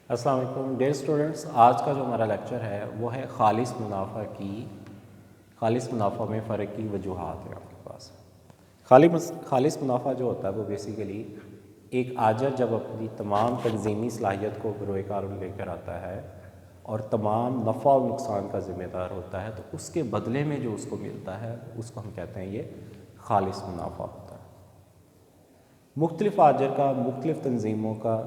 السلام علیکم dear students, آج کا جو ہمارا لیکچر ہے وہ ہے خالص منافع میں فرق کی وجوہات ہے آپ کے پاس۔ خالص منافع جو ہوتا ہے وہ بیسیکلی ایک آجر جب اپنی تمام تنظیمی صلاحیت کو بروئے کار لے کر آتا ہے اور تمام نفع و نقصان کا ذمہ دار ہوتا ہے، تو اس کے بدلے میں جو اس کو ملتا ہے اس کو ہم کہتے ہیں یہ خالص منافع ہوتا ہے۔ مختلف آجر کا، مختلف تنظیموں کا،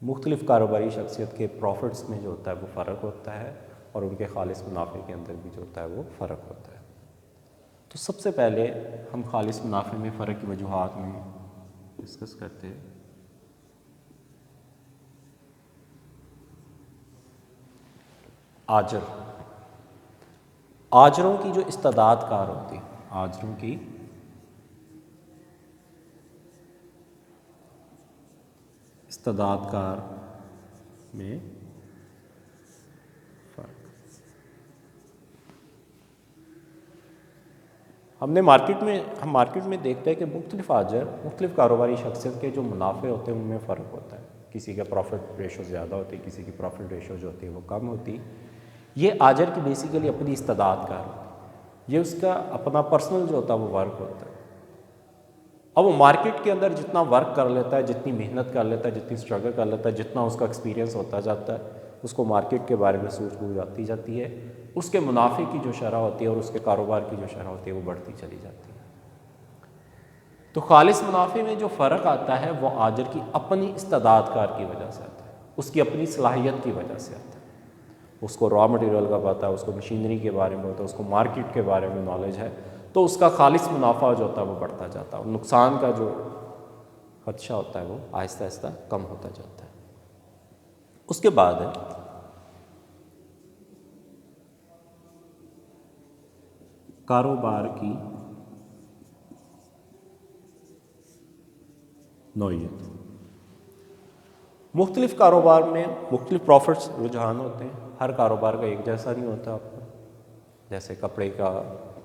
مختلف کاروباری شخصیت کے پروفٹس میں جو ہوتا ہے وہ فرق ہوتا ہے، اور ان کے خالص منافع کے اندر بھی جو ہوتا ہے وہ فرق ہوتا ہے۔ تو سب سے پہلے ہم خالص منافع میں فرق کی وجوہات میں ڈسکس کرتے ہیں۔ آجروں کی جو استعداد کار ہوتی ہے، آجروں کی استعداد کار میں فرق۔ ہم مارکیٹ میں دیکھتے ہیں کہ مختلف آجر، مختلف کاروباری شخصیت کے جو منافع ہوتے ہیں ان میں فرق ہوتا ہے۔ کسی کا پروفٹ ریشو زیادہ ہوتی ہے، کسی کی پروفٹ ریشو جو ہوتی ہے وہ کم ہوتی ہے۔ یہ آجر کی بیسیکلی اپنی استعداد کار ہوتی ہے، یہ اس کا اپنا پرسنل جو ہوتا ہے وہ ورک ہوتا ہے۔ اب وہ مارکیٹ کے اندر جتنا ورک کر لیتا ہے، جتنی محنت کر لیتا ہے، جتنی اسٹرگل کر لیتا ہے، جتنا اس کا ایکسپیرینس ہوتا جاتا ہے، اس کو مارکیٹ کے بارے میں سوچ بوجھ آتی جاتی ہے، اس کے منافع کی جو شرح ہوتی ہے اور اس کے کاروبار کی جو شرح ہوتی ہے وہ بڑھتی چلی جاتی ہے۔ تو خالص منافع میں جو فرق آتا ہے وہ آجر کی اپنی استعداد کار کی وجہ سے آتا ہے، اس کی اپنی صلاحیت کی وجہ سے آتا ہے۔ اس کو را مٹیریل کا پتہ ہے، اس کو مشینری کے بارے میں ہوتا ہے، اس کو مارکیٹ کے بارے میں نالج ہے، تو اس کا خالص منافع جو ہوتا ہے وہ بڑھتا جاتا ہے، اور نقصان کا جو خدشہ ہوتا ہے وہ آہستہ آہستہ کم ہوتا جاتا ہے۔ اس کے بعد ہے کاروبار کی نوعیت۔ مختلف کاروبار میں مختلف پروفٹس رجحان ہوتے ہیں، ہر کاروبار کا ایک جیسا نہیں ہوتا آپ کا۔ جیسے کپڑے کا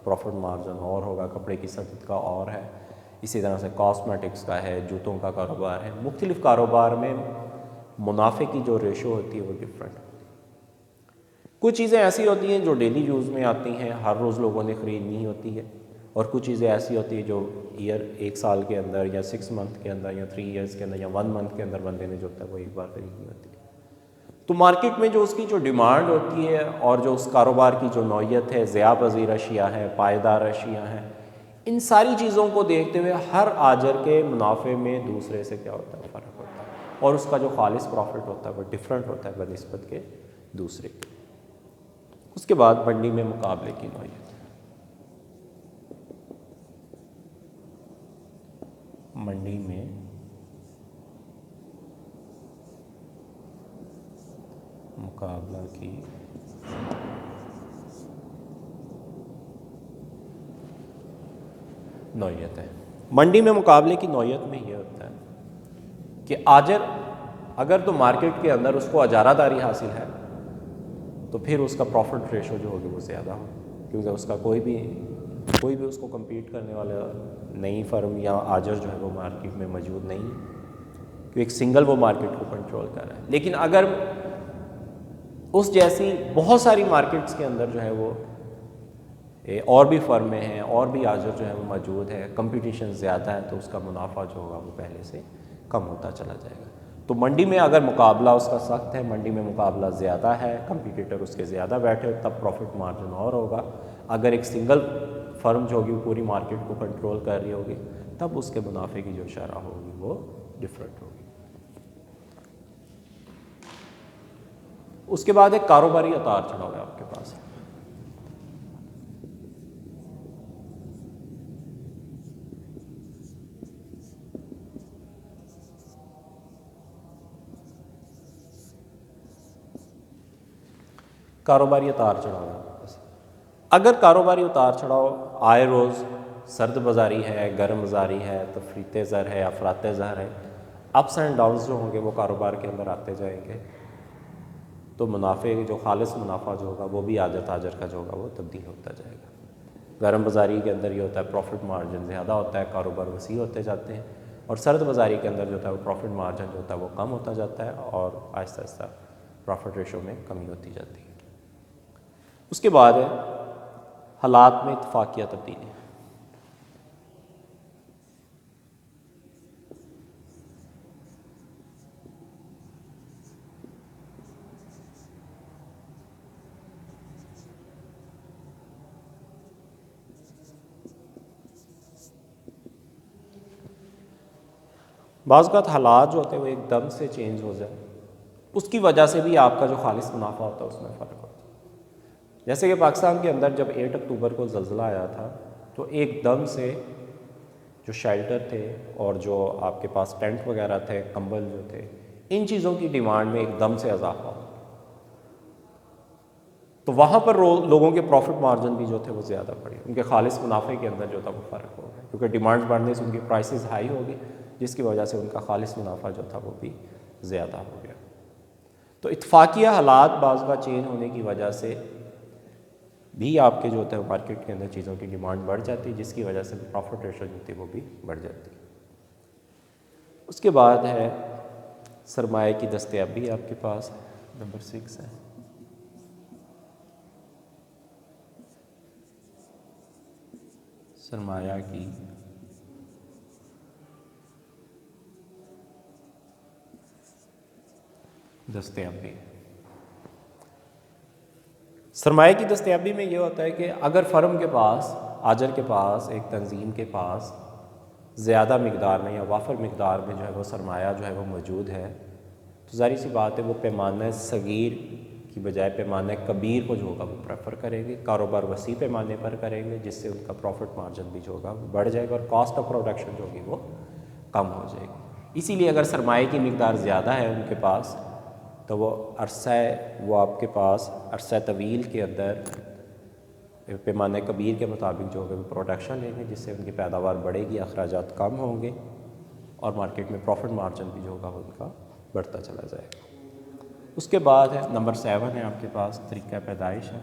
پروفٹ مارجن اور ہوگا، کپڑے کی صنعت کا اور ہے، اسی طرح سے کاسمیٹکس کا ہے، جوتوں کا کاروبار ہے۔ مختلف کاروبار میں منافع کی جو ریشو ہوتی ہے وہ ڈفرینٹ ہوتی ہے۔ کچھ چیزیں ایسی ہوتی ہیں جو ڈیلی یوز میں آتی ہیں، ہر روز لوگوں نے خریدنی ہوتی ہے، اور کچھ چیزیں ایسی ہوتی ہیں جو ایک سال کے اندر یا 6 منتھ کے اندر یا 3 ایئرس کے اندر یا 1 منتھ کے اندر بندے نے جو ہوتا ہے وہ ایک بار خریدنی ہوتی ہے۔ تو مارکیٹ میں جو اس کی جو ڈیمانڈ ہوتی ہے اور جو اس کاروبار کی جو نوعیت ہے، ضیاء پذیر اشیاء ہے، پائیدار اشیاء ہیں، ان ساری چیزوں کو دیکھتے ہوئے ہر آجر کے منافع میں دوسرے سے کیا ہوتا ہے، فرق ہوتا ہے، اور اس کا جو خالص پروفٹ ہوتا ہے وہ ڈفرینٹ ہوتا ہے بنسبت کے دوسرے کے۔ اس کے بعد منڈی میں مقابلے کی نوعیت۔ منڈی میں مقابلہ کی نوعیت ہے۔ منڈی میں مقابلے کی نوعیت میں یہ ہوتا ہے کہ آجر اگر تو مارکیٹ کے اندر اس کو اجارہ داری حاصل ہے تو پھر اس کا پروفٹ ریشو جو ہوگی وہ زیادہ ہوگا، کیونکہ اس کا کوئی بھی اس کو کمپیٹ کرنے والا نئی فرم یا آجر جو ہے وہ مارکیٹ میں موجود نہیں ہے، کہ ایک سنگل وہ مارکیٹ کو کنٹرول کر رہا ہے۔ لیکن اگر اس جیسی بہت ساری مارکیٹس کے اندر جو ہے وہ اور بھی فرمیں ہیں، اور بھی آجر جو ہے وہ موجود ہے، کمپٹیشن زیادہ ہے، تو اس کا منافع جو ہوگا وہ پہلے سے کم ہوتا چلا جائے گا۔ تو منڈی میں اگر مقابلہ اس کا سخت ہے، منڈی میں مقابلہ زیادہ ہے، کمپیٹیٹر اس کے زیادہ بیٹھے، تب پروفٹ مارجن اور ہوگا۔ اگر ایک سنگل فرم جو ہوگی وہ پوری مارکیٹ کو کنٹرول کر رہی ہوگی، تب اس کے منافع کی جو شرح ہوگی وہ ڈفرینٹ ہوگی۔ اس کے بعد ایک کاروباری اتار چڑھاؤ ہے آپ کے پاس۔ کاروباری اتار چڑھاؤ ہے۔ اگر کاروباری اتار چڑھاؤ آئے روز سرد بازاری ہے، گرم بازاری ہے، تفریط زر ہے، افراط زر ہے، اپس اینڈ ڈاؤنز جو ہوں گے وہ کاروبار کے اندر آتے جائیں گے، تو منافع جو خالص منافع جو ہوگا وہ بھی آجر تاجر کا جو ہوگا وہ تبدیل ہوتا جائے گا۔ گرم بازاری کے اندر یہ ہوتا ہے پروفٹ مارجن زیادہ ہوتا ہے، کاروبار وسیع ہوتے جاتے ہیں، اور سرد بازاری کے اندر جو ہوتا ہے وہ پروفٹ مارجن جو ہوتا ہے وہ کم ہوتا جاتا ہے اور آہستہ آہستہ پروفٹ ریشو میں کمی ہوتی جاتی ہے۔ اس کے بعد ہے حالات میں اتفاقیہ تبدیلی۔ بعض اوقات حالات جو ہوتے ہیں وہ ایک دم سے چینج ہو جائے، اس کی وجہ سے بھی آپ کا جو خالص منافع ہوتا ہے اس میں فرق ہوتا ہے۔ جیسے کہ پاکستان کے اندر جب 8 اکتوبر کو زلزلہ آیا تھا تو ایک دم سے جو شیلٹر تھے اور جو آپ کے پاس ٹینٹ وغیرہ تھے، کمبل جو تھے، ان چیزوں کی ڈیمانڈ میں ایک دم سے اضافہ ہوا، تو وہاں پر لوگوں کے پروفٹ مارجن بھی جو تھے وہ زیادہ پڑے، ان کے خالص منافع کے اندر جو تھا وہ فرق ہو گیا، کیونکہ ڈیمانڈ بڑھنے سے ان کی پرائسز ہائی ہو گئی، جس کی وجہ سے ان کا خالص منافع جو تھا وہ بھی زیادہ ہو گیا۔ تو اتفاقیہ حالات بعض کا چینج ہونے کی وجہ سے بھی آپ کے جو ہوتا ہے مارکیٹ کے اندر چیزوں کی ڈیمانڈ بڑھ جاتی ہے، جس کی وجہ سے پروفٹ ریشو جو ہوتی ہے وہ بھی بڑھ جاتی ہے۔ اس کے بعد ہے سرمایہ کی دستیابی، آپ کے پاس نمبر 6 ہے۔ سرمایہ کی دستیابی۔ سرمایہ کی دستیابی میں یہ ہوتا ہے کہ اگر فرم کے پاس، آجر کے پاس، ایک تنظیم کے پاس زیادہ مقدار میں یا وافر مقدار میں جو ہے وہ سرمایہ جو ہے وہ موجود ہے، تو ظاہر سی بات ہے وہ پیمانہ صغیر کی بجائے پیمانہ کبیر کو جو ہوگا وہ پریفر کریں گے، کاروبار وسیع پیمانے پر کریں گے، جس سے ان کا پروفٹ مارجن بھی جو ہوگا وہ بڑھ جائے گا اور کاسٹ آف پروڈکشن جو ہوگی وہ کم ہو جائے گی۔ اسی لیے اگر سرمایہ کی مقدار زیادہ ہے ان کے پاس تو وہ آپ کے پاس عرصہ طویل کے اندر پیمانہ کبیر کے مطابق جو ہوگا وہ پروڈکشن لیں گے، جس سے ان کی پیداوار بڑھے گی، اخراجات کم ہوں گے اور مارکیٹ میں پروفٹ مارجن بھی جو ہوگا وہ ان کا بڑھتا چلا جائے گا۔ اس کے بعد ہے نمبر 7 ہے آپ کے پاس طریقہ پیدائش ہے۔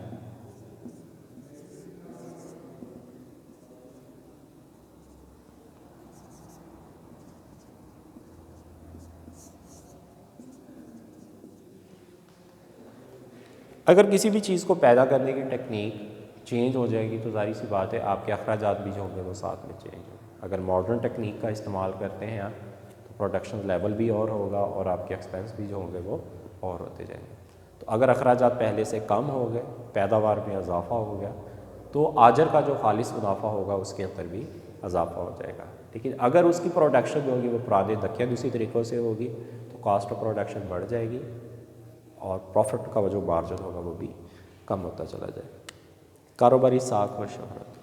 اگر کسی بھی چیز کو پیدا کرنے کی ٹیکنیک چینج ہو جائے گی تو ظاہر سی بات ہے آپ کے اخراجات بھی جو ہوں گے وہ ساتھ میں چینج ہوں گے۔ اگر ماڈرن ٹیکنیک کا استعمال کرتے ہیں آپ تو پروڈکشن لیول بھی اور ہوگا اور آپ کے ایکسپینس بھی جو ہوں گے وہ اور ہوتے جائیں گے۔ تو اگر اخراجات پہلے سے کم ہو گئے، پیداوار میں اضافہ ہو گیا، تو آجر کا جو خالص منافع ہوگا اس کے اندر بھی اضافہ ہو جائے گا۔ لیکن اگر اس کی پروڈکشن جو ہوگی وہ پرانے دکھیا دوسری طریقوں سے ہوگی تو کاسٹ آف پروڈکشن بڑھ جائے گی اور پروفٹ کا جو مارجن ہوگا وہ بھی کم ہوتا چلا جائے گا۔ کاروباری ساکھ و شہرت۔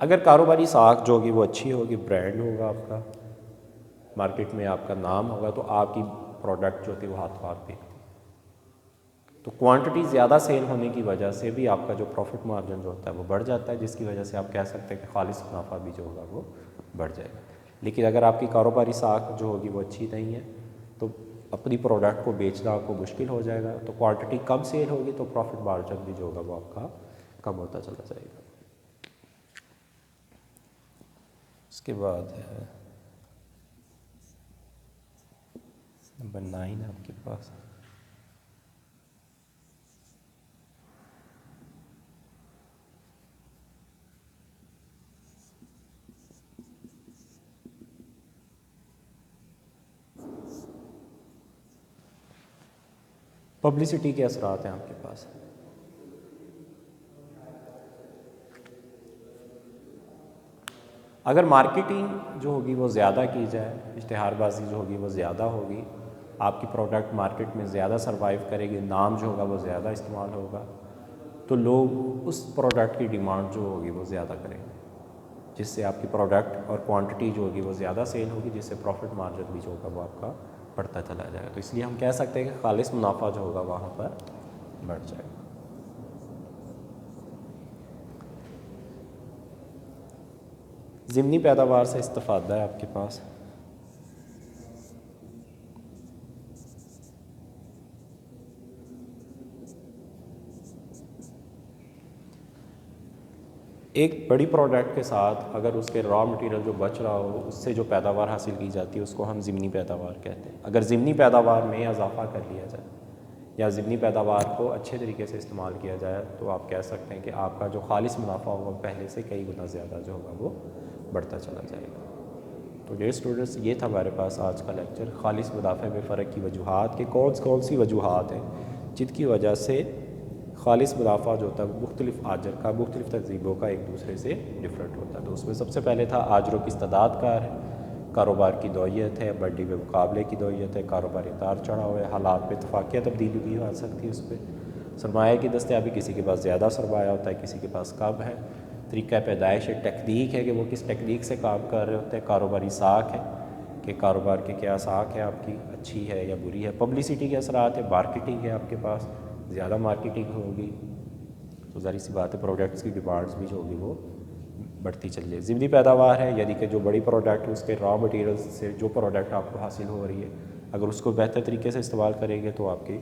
اگر کاروباری ساکھ جو ہوگی وہ اچھی ہوگی، برانڈ ہوگا آپ کا، مارکیٹ میں آپ کا نام ہوگا، تو آپ کی پروڈکٹ جو ہوتی ہے وہ ہاتھ پار بکتی، تو کوانٹٹی زیادہ سیل ہونے کی وجہ سے بھی آپ کا جو پروفٹ مارجن جو ہوتا ہے وہ بڑھ جاتا ہے، جس کی وجہ سے آپ کہہ سکتے ہیں کہ خالص منافع بھی جو ہوگا وہ بڑھ جائے گا۔ لیکن اگر آپ کی کاروباری ساکھ جو ہوگی وہ اچھی نہیں ہے تو اپنی پروڈکٹ کو بیچنا آپ کو مشکل ہو جائے گا، تو کوانٹٹی کم سیل ہوگی تو پروفٹ مارجن بھی جو ہوگا وہ آپ کا کم ہوتا چلا جائے گا۔ اس کے بعد ہے نمبر 9 آپ کے پاس پبلسٹی کے اثرات ہیں آپ کے پاس۔ اگر مارکیٹنگ جو ہوگی وہ زیادہ کی جائے، اشتہار بازی جو ہوگی وہ زیادہ ہوگی، آپ کی پروڈکٹ مارکیٹ میں زیادہ سروائیو کرے گی، نام جو ہوگا وہ زیادہ استعمال ہوگا، تو لوگ اس پروڈکٹ کی ڈیمانڈ جو ہوگی وہ زیادہ کریں گے، جس سے آپ کی پروڈکٹ اور کوانٹٹی جو ہوگی وہ زیادہ سیل ہوگی، جس سے پروفٹ مارجن بھی جو ہوگا وہ آپ کا بڑھتا چلا جائے گا۔ تو اس لیے ہم کہہ سکتے ہیں کہ خالص منافع جو ہوگا وہاں پر بڑھ جائے گا۔ ضمنی پیداوار سے استفادہ ہے آپ کے پاس۔ ایک بڑی پروڈکٹ کے ساتھ اگر اس کے را مٹیریل جو بچ رہا ہو اس سے جو پیداوار حاصل کی جاتی ہے اس کو ہم ضمنی پیداوار کہتے ہیں. اگر ضمنی پیداوار میں اضافہ کر لیا جائے یا ضمنی پیداوار کو اچھے طریقے سے استعمال کیا جائے تو آپ کہہ سکتے ہیں کہ آپ کا جو خالص منافع ہوگا پہلے سے کئی گنا زیادہ جو ہوگا وہ بڑھتا چلا جائے گا. تو ڈیئر اسٹوڈنٹس یہ تھا ہمارے پاس آج کا لیکچر خالص منافع میں فرق کی وجوہات کہ کون سی وجوہات ہیں جن کی وجہ سے خالص منافع جو ہوتا ہے مختلف آجر کا مختلف تہذیبوں کا ایک دوسرے سے ڈفرینٹ ہوتا ہے. تو اس میں سب سے پہلے تھا آجروں کی استعداد کار ہے, کاروبار کی نوعیت ہے, منڈی میں مقابلے کی نوعیت ہے, کاروباری اتار چڑھاؤ ہے, حالات میں اتفاقیہ تبدیلی بھی ہو سکتی ہے, اس پہ سرمایہ کی دستیابی, کسی کے پاس زیادہ سرمایہ ہوتا ہے کسی کے پاس کم ہے, طریقہ پیدائش ہے, ٹیکنیک ہے کہ وہ کس ٹیکنیک سے کام کر رہے ہوتے ہیں, کاروباری ساکھ ہے کہ کاروبار کے کیا ساکھ ہے آپ کی اچھی ہے یا بری ہے, پبلسٹی کے اثرات ہے, مارکیٹنگ ہے آپ کے پاس زیادہ مارکیٹنگ ہوگی تو ظاہر سی بات ہے پروڈکٹس کی ڈیمانڈس بھی جو ہوگی وہ بڑھتی چلی جائے. ضمنی پیداوار ہے یعنی کہ جو بڑی پروڈکٹ اس کے را مٹیریلز سے جو پروڈکٹ آپ کو حاصل ہو رہی ہے اگر اس کو بہتر طریقے سے استعمال کریں گے تو آپ کی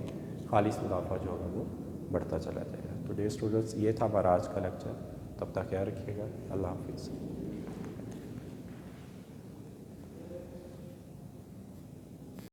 خالص منافع جو ہوگا وہ بڑھتا چلا جائے گا. تو ڈیئر اسٹوڈنٹس یہ تھا ہمارا آج کا لیکچر. تب تک خیال رکھیے گا. اللہ حافظ.